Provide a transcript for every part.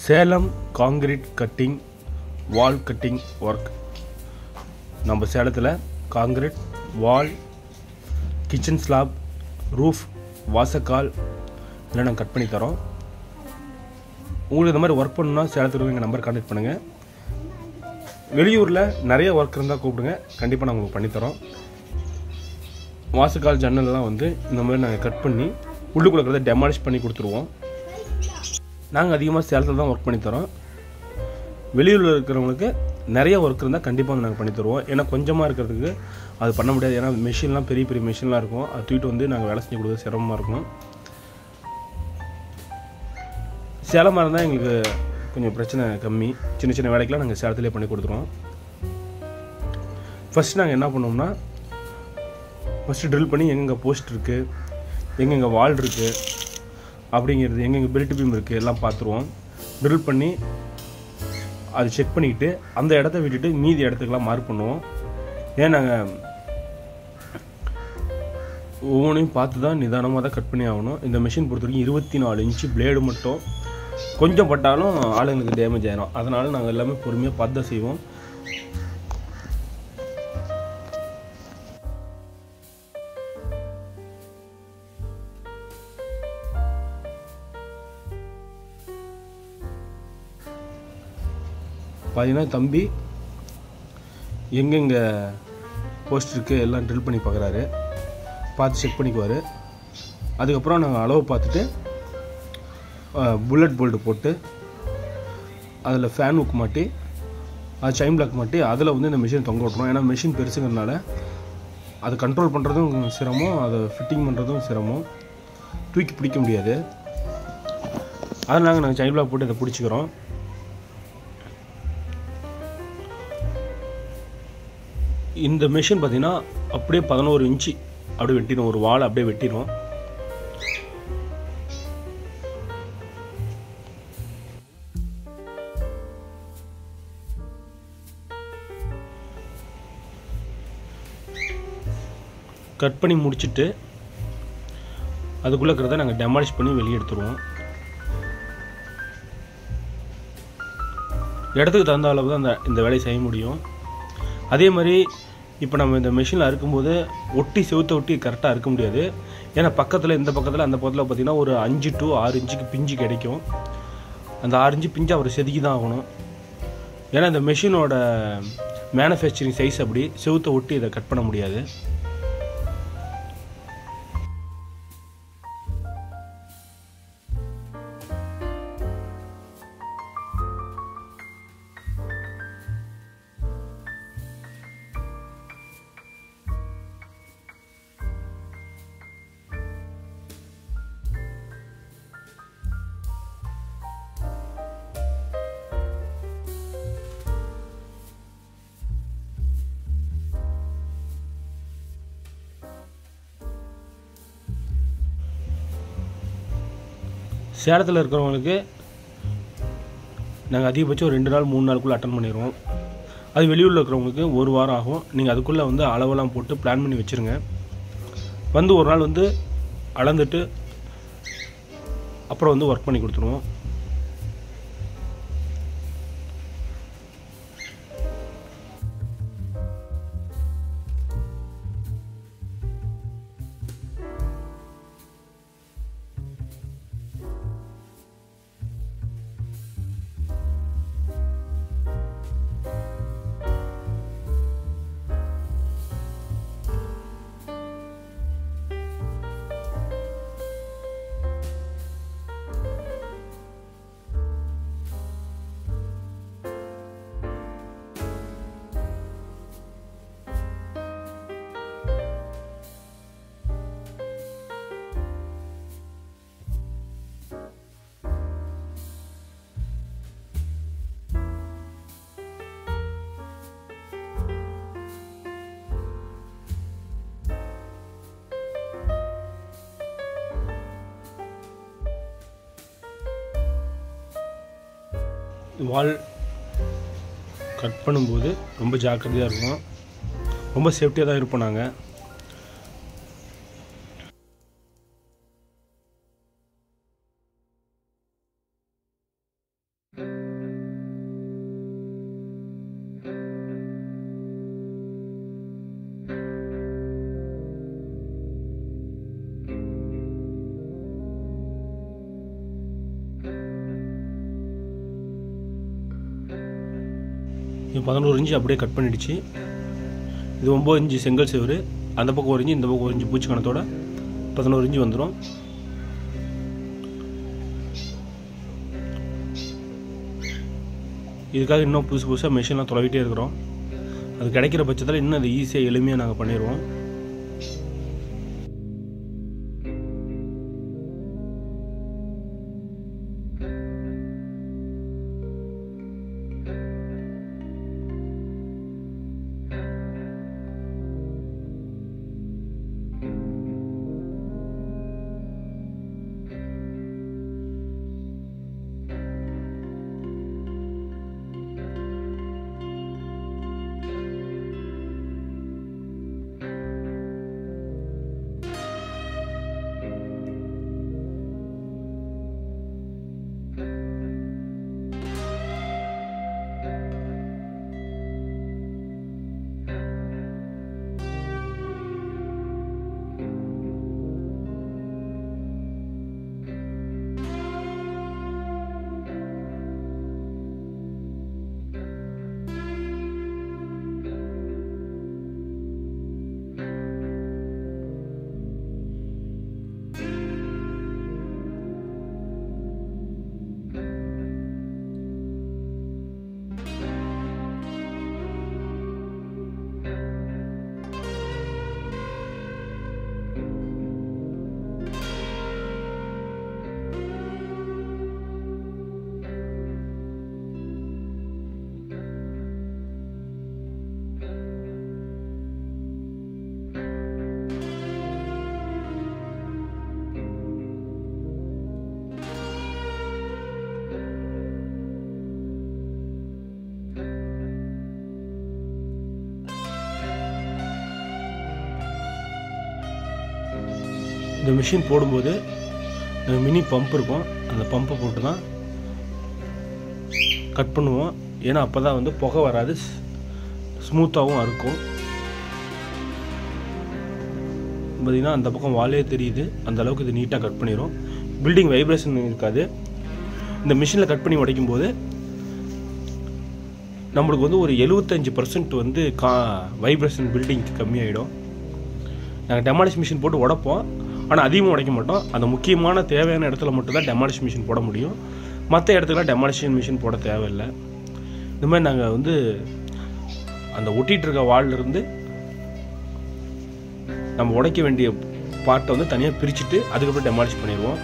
Salem concrete cutting வால் cutting work. நம்ம சேலத்தில் concrete வால், kitchen slab, roof, வாசக்கால் இதெல்லாம் நாங்கள் கட் பண்ணி தரோம். உங்களுக்கு இந்த மாதிரி ஒர்க் பண்ணணுன்னா சேலத்தில் எங்கள் நம்பர் கான்டெக்ட் பண்ணுங்கள். வெளியூரில் நிறைய ஒர்க் இருந்தால் கூப்பிடுங்க, கண்டிப்பாக நாங்கள் உங்களுக்கு பண்ணித்தரோம். வாசக்கால் ஜன்னல்லாம் வந்து இந்த மாதிரி நாங்கள் கட் பண்ணி உள்ளுக்குள்ள இருக்கிறத டெமாலிஷ் பண்ணி கொடுத்துருவோம். நாங்கள் அதிகமாக சேலத்தில் தான் ஒர்க் பண்ணித்தரோம். வெளியூரில் இருக்கிறவங்களுக்கு நிறைய ஒர்க் இருந்தால் கண்டிப்பாக நாங்கள் பண்ணித்தருவோம். ஏன்னா கொஞ்சமாக இருக்கிறதுக்கு அது பண்ண முடியாது. ஏன்னா மெஷின்லாம் பெரிய பெரிய மெஷின்லாம் இருக்கும், அது தூக்கிட்டு வந்து நாங்கள் வேலை செஞ்சு கொடுக்க சிரமமாக இருக்கும். சேலமாக இருந்தால் எங்களுக்கு கொஞ்சம் பிரச்சனை கம்மி. சின்ன சின்ன வேலைக்கெலாம் நாங்கள் சேலத்திலே பண்ணி கொடுத்துருவோம். ஃபஸ்ட்டு நாங்கள் என்ன பண்ணோம்னா, ஃபஸ்ட்டு ட்ரில் பண்ணி எங்கெங்கே போஸ்ட் இருக்குது, எங்கெங்கே வால் இருக்குது அப்படிங்கிறது, எங்கெங்கே பெல்ட் பீம் இருக்குது எல்லாம் பார்த்துருவோம். ட்ரில் பண்ணி அது செக் பண்ணிக்கிட்டு அந்த இடத்த விட்டுட்டு மீதி இடத்துக்கெல்லாம் மார்க் பண்ணுவோம். ஏன் நாங்கள் ஒவ்வொன்றையும் பார்த்து தான் நிதானமாக தான் கட் பண்ணி ஆகணும். இந்த மிஷின் பொறுத்த வரைக்கும் 24 இன்ச்சு பிளேடு மட்டும் கொஞ்சம் பட்டாலும் ஆளுங்களுக்கு டேமேஜ் ஆகிடும். அதனால் நாங்கள் எல்லாமே பொறுமையாக பார்த்து தான் செய்வோம். பார்த்தீங்கன்னா தம்பி எங்கெங்கே போஸ்ட் இருக்குது எல்லாம் ட்ரில் பண்ணி பார்க்குறாரு, பார்த்து செக் பண்ணிக்குவார். அதுக்கப்புறம் நாங்கள் அளவு பார்த்துட்டு புல்லட் போல்ட்டு போட்டு அதில் ஃபேன் ஹுக் மாட்டி அது செயின் பிளாக் மாட்டி அதில் வந்து இந்த மிஷின் தொங்க விட்றோம். ஏன்னா மிஷின் பெருசுங்கிறதுனால அதை கண்ட்ரோல் பண்ணுறதும் சிரமம், அதை ஃபிட்டிங் பண்ணுறதும் சிரமம், தூக்கி பிடிக்க முடியாது. அதில் நாங்கள் செயின் பிளாக் போட்டு இதை பிடிச்சிக்கிறோம். இந்த மிஷின் பார்த்திங்கன்னா அப்படியே 11 இன்ச்சு அப்படியே வெட்டிடும், ஒரு வாழை அப்படியே வெட்டிடும். கட் பண்ணி முடிச்சுட்டு அதுக்குள்ளே இருக்கிறத நாங்கள் டெமாலிஷ் பண்ணி வெளியே எடுத்துருவோம். இடத்துக்கு தகுந்த அளவு தான் இந்த வேலையை செய்ய முடியும். அதே மாதிரி இப்போ நம்ம இந்த மிஷினில் அறுக்கும்போது ஒட்டி செவுத்தை ஒட்டி கரெக்டாக அறுக்க முடியாது. ஏன்னா பக்கத்தில் இந்த பக்கத்தில் அந்த பக்கத்தில் பார்த்திங்கன்னா ஒரு 5 to 6 இன்ச்சுக்கு பிஞ்சு கிடைக்கும். அந்த 6 இன்ச்சு பிஞ்சு அவர் செதுக்கி தான் ஆகணும். ஏன்னா இந்த மிஷினோட மேனுஃபேக்சரிங் சைஸ் அப்படி செவுத்தை ஒட்டி இதை கட் பண்ண முடியாது. சேலத்தில் இருக்கிறவங்களுக்கு நாங்கள் அதிகபட்சம் ஒரு 2 நாள் 3 நாளுக்குள்ளே அட்டன் பண்ணிடுவோம். அது வெளியூரில் இருக்கிறவங்களுக்கு 1 வாரம் ஆகும். நீங்கள் அதுக்குள்ளே வந்து அளவெல்லாம் போட்டு பிளான் பண்ணி வச்சுருங்க. வந்து ஒரு நாள் வந்து அளந்துட்டு அப்புறம் வந்து ஒர்க் பண்ணி கொடுத்துருவோம். வால் கட் பண்ணும்போது ரொம்ப ஜாக்கிரதையாக இருக்கும், ரொம்ப சேஃப்டியாக தான் இருப்போம் நாங்கள். இது 11 இன்ச்சு அப்படியே கட் பண்ணிடுச்சு. இது 9 இன்ச்சு செங்கல் செவரு, அந்த பக்கம் 1 இன்ச்சு இந்த பக்கம் 1 இன்ச்சு பூச்சி கணத்தோட 11 இன்ச்சு வந்துடும். இதுக்காக இன்னும் புதுசாக மிஷின்லாம் தொலைவிட்டே இருக்கிறோம். அது கிடைக்கிற பட்சத்தில் இன்னும் அது ஈஸியாக எளிமையாக நாங்கள் பண்ணிடுவோம். இந்த மிஷின் போடும்போது மினி பம்ப் இருக்கும், அந்த பம்பை போட்டு தான் கட் பண்ணுவோம். ஏன்னா அப்போ தான் வந்து புகை வராது, ஸ்மூத்தாகவும் இருக்கும். பார்த்திங்கன்னா அந்த பக்கம் வாலே தெரியுது, அந்த அளவுக்கு இது நீட்டாக கட் பண்ணிடும். பில்டிங் வைப்ரேஷன் இருக்காது. இந்த மிஷினில் கட் பண்ணி உடைக்கும் போது நம்மளுக்கு வந்து ஒரு 75% வந்து வைப்ரேஷன் பில்டிங்க்கு கம்மியாகிடும். நாங்கள் டெமாலிஷ் மிஷின் போட்டு உடைப்போம், ஆனால் அதிகமாக உடைக்க மாட்டோம். அந்த முக்கியமான தேவையான இடத்துல மட்டும்தான் டெமாலிஷ் மிஷின் போட முடியும். மற்ற இடத்துக்குலாம் டெமாலிஷன் மிஷின் போட தேவையில்லை. இந்த மாதிரி நாங்கள் வந்து அந்த ஒட்டிகிட்டு இருக்க வால்லேருந்து நம்ம உடைக்க வேண்டிய பார்ட்டை வந்து தனியாக பிரிச்சுட்டு அதுக்கப்புறம் டெமாலிஷ் பண்ணிடுவோம்.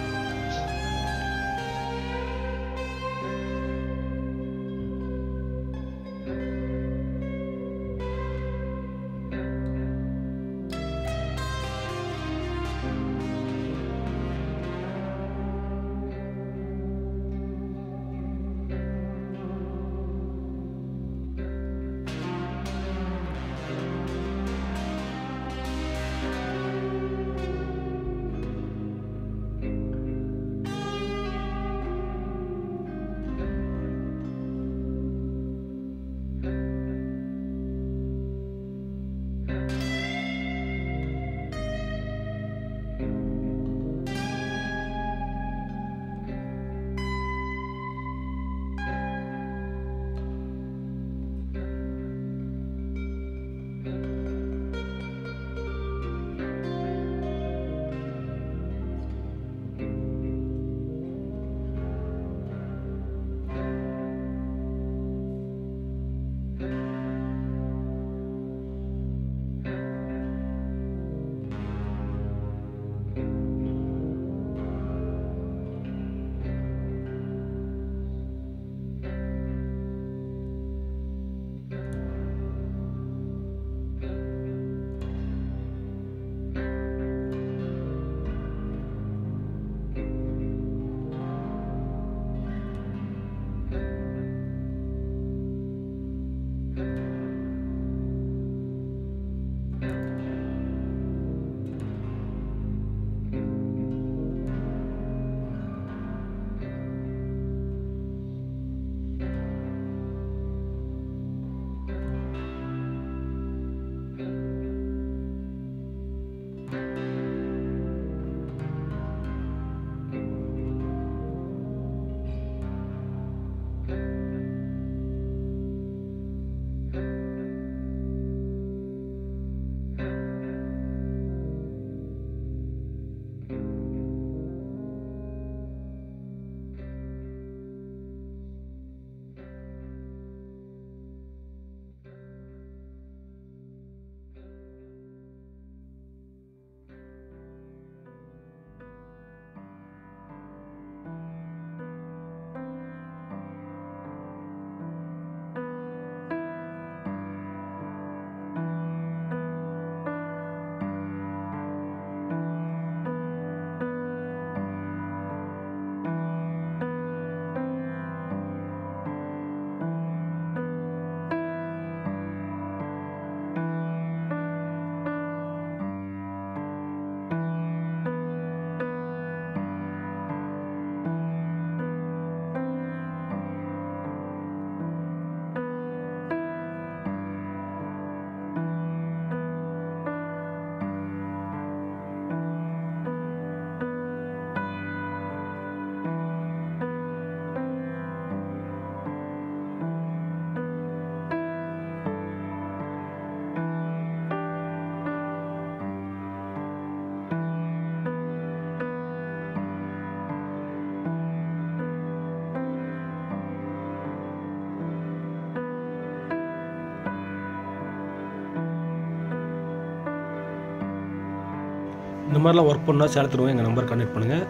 இந்த மாதிரிலாம் ஒர்க் பண்ணால் சேலத்துக்கு எங்கள் நம்பர் கான்டெக்ட் பண்ணுங்கள்.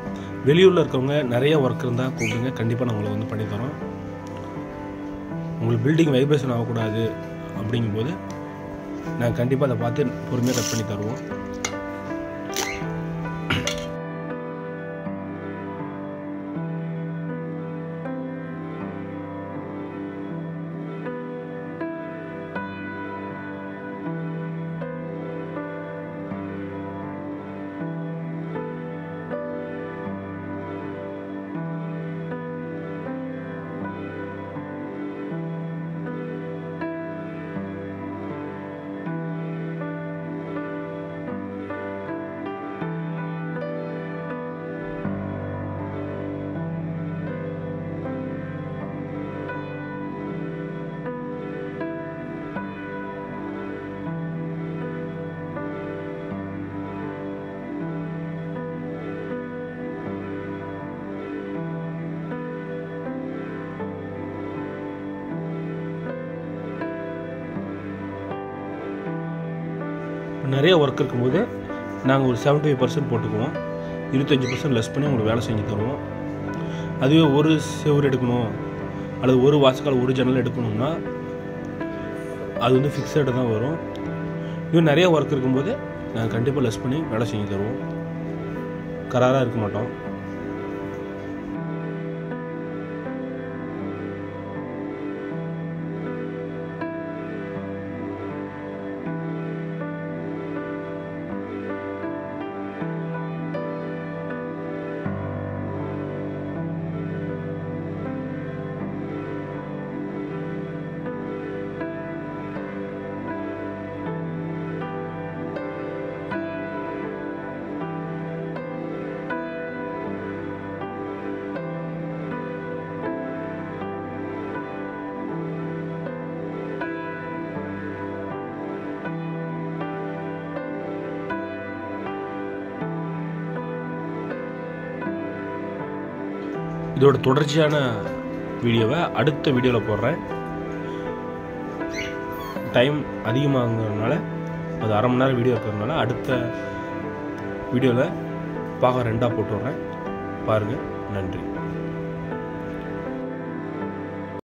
வெளியூரில் இருக்கவங்க நிறைய ஒர்க் இருந்தால் கூப்பிடுங்க, கண்டிப்பாக நான் உங்களுக்கு வந்து பண்ணித்தரோம். உங்களுக்கு பில்டிங் வைப்ரேஷன் ஆகக்கூடாது அப்படிங்கும்போது நாங்கள் கண்டிப்பாக அதை பார்த்து பொறுமையாக கட் பண்ணி தருவோம். நிறைய ஒர்க் இருக்கும்போது நாங்கள் ஒரு 75% போட்டுக்குவோம், 25% லெஸ் பண்ணி உங்களுக்கு வேலை செஞ்சு தருவோம். அதுவே ஒரு செவுரு எடுக்கணும் அல்லது ஒரு வாசக்கால் ஒரு ஜன்னல் எடுக்கணும்னா அது வந்து ஃபிக்ஸடு தான் வரும். இன்னும் நிறைய ஒர்க் இருக்கும்போது நாங்கள் கண்டிப்பாக லெஸ் பண்ணி வேலை செஞ்சு தருவோம், கராராக இருக்க மாட்டோம். இதோட தொடர்ச்சியான வீடியோவை அடுத்த வீடியோவில் போடுறேன். டைம் அதிகமாகிறதுனால அது அரை மணி நேரம் வீடியோ இருக்கிறதுனால அடுத்த வீடியோவில் பாகம் 2 போட்டு விட்றேன். பாருங்கள். நன்றி.